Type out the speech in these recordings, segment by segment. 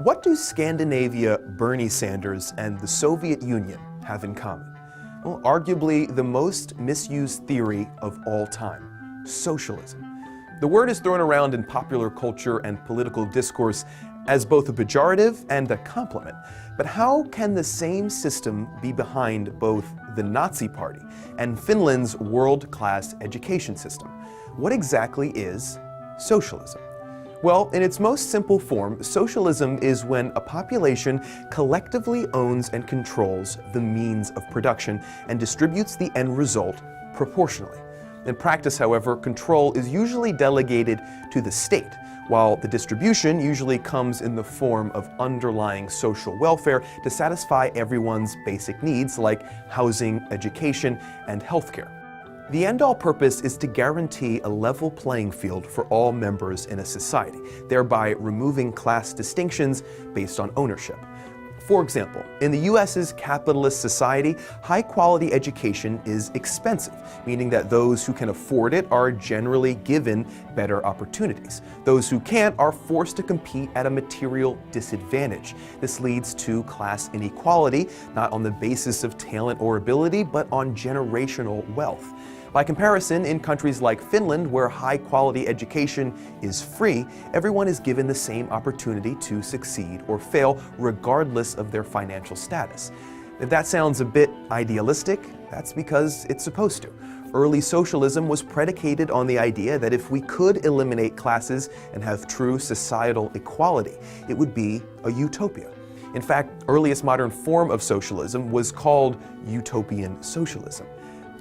What do Scandinavia, Bernie Sanders, and the Soviet Union have in common? Well, arguably the most misused theory of all time, socialism. The word is thrown around in popular culture and political discourse as both a pejorative and a compliment. But how can the same system be behind both the Nazi Party and Finland's world-class education system? What exactly is socialism? Well, in its most simple form, socialism is when a population collectively owns and controls the means of production and distributes the end result proportionally. In practice, however, control is usually delegated to the state, while the distribution usually comes in the form of underlying social welfare to satisfy everyone's basic needs like housing, education, and healthcare. The end-all purpose is to guarantee a level playing field for all members in a society, thereby removing class distinctions based on ownership. For example, in the US's capitalist society, high-quality education is expensive, meaning that those who can afford it are generally given better opportunities. Those who can't are forced to compete at a material disadvantage. This leads to class inequality, not on the basis of talent or ability, but on generational wealth. By comparison, in countries like Finland, where high-quality education is free, everyone is given the same opportunity to succeed or fail, regardless of their financial status. If that sounds a bit idealistic, that's because it's supposed to. Early socialism was predicated on the idea that if we could eliminate classes and have true societal equality, it would be a utopia. In fact, earliest modern form of socialism was called utopian socialism.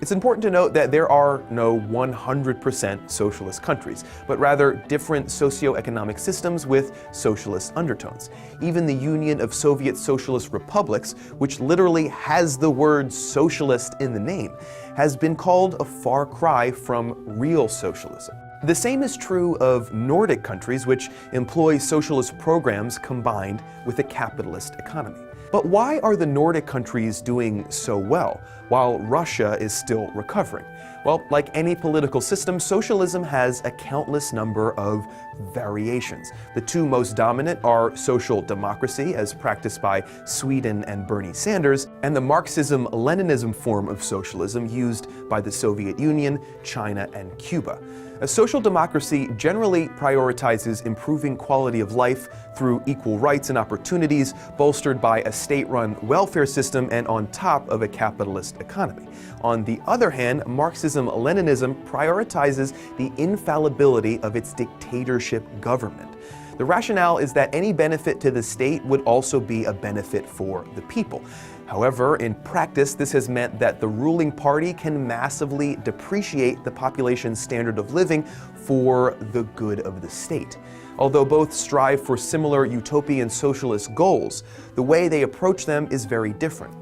It's important to note that there are no 100% socialist countries, but rather different socioeconomic systems with socialist undertones. Even the Union of Soviet Socialist Republics, which literally has the word socialist in the name, has been called a far cry from real socialism. The same is true of Nordic countries, which employ socialist programs combined with a capitalist economy. But why are the Nordic countries doing so well, while Russia is still recovering? Well, like any political system, socialism has a countless number of variations. The two most dominant are social democracy, as practiced by Sweden and Bernie Sanders, and the Marxism-Leninism form of socialism used by the Soviet Union, China, and Cuba. A social democracy generally prioritizes improving quality of life through equal rights and opportunities, bolstered by a state-run welfare system and on top of a capitalist economy. On the other hand, Marxism-Leninism prioritizes the infallibility of its dictatorship government. The rationale is that any benefit to the state would also be a benefit for the people. However, in practice, this has meant that the ruling party can massively depreciate the population's standard of living for the good of the state. Although both strive for similar utopian socialist goals, the way they approach them is very different.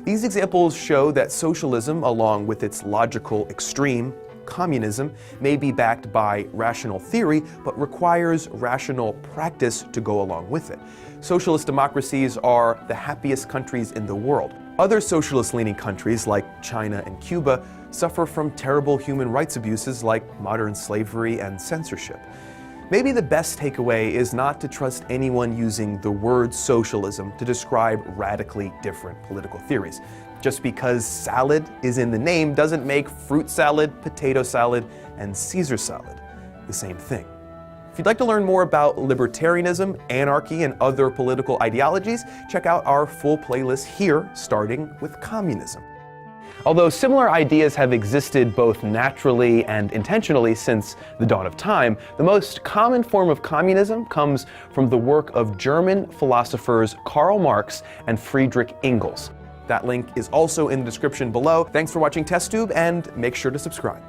These examples show that socialism, along with its logical extreme, communism, may be backed by rational theory, but requires rational practice to go along with it. Socialist democracies are the happiest countries in the world. Other socialist-leaning countries, like China and Cuba, suffer from terrible human rights abuses like modern slavery and censorship. Maybe the best takeaway is not to trust anyone using the word socialism to describe radically different political theories. Just because salad is in the name doesn't make fruit salad, potato salad, and Caesar salad the same thing. If you'd like to learn more about libertarianism, anarchy, and other political ideologies, check out our full playlist here, starting with communism. Although similar ideas have existed both naturally and intentionally since the dawn of time, the most common form of communism comes from the work of German philosophers Karl Marx and Friedrich Engels. That link is also in the description below. Thanks for watching TestTube, and make sure to subscribe.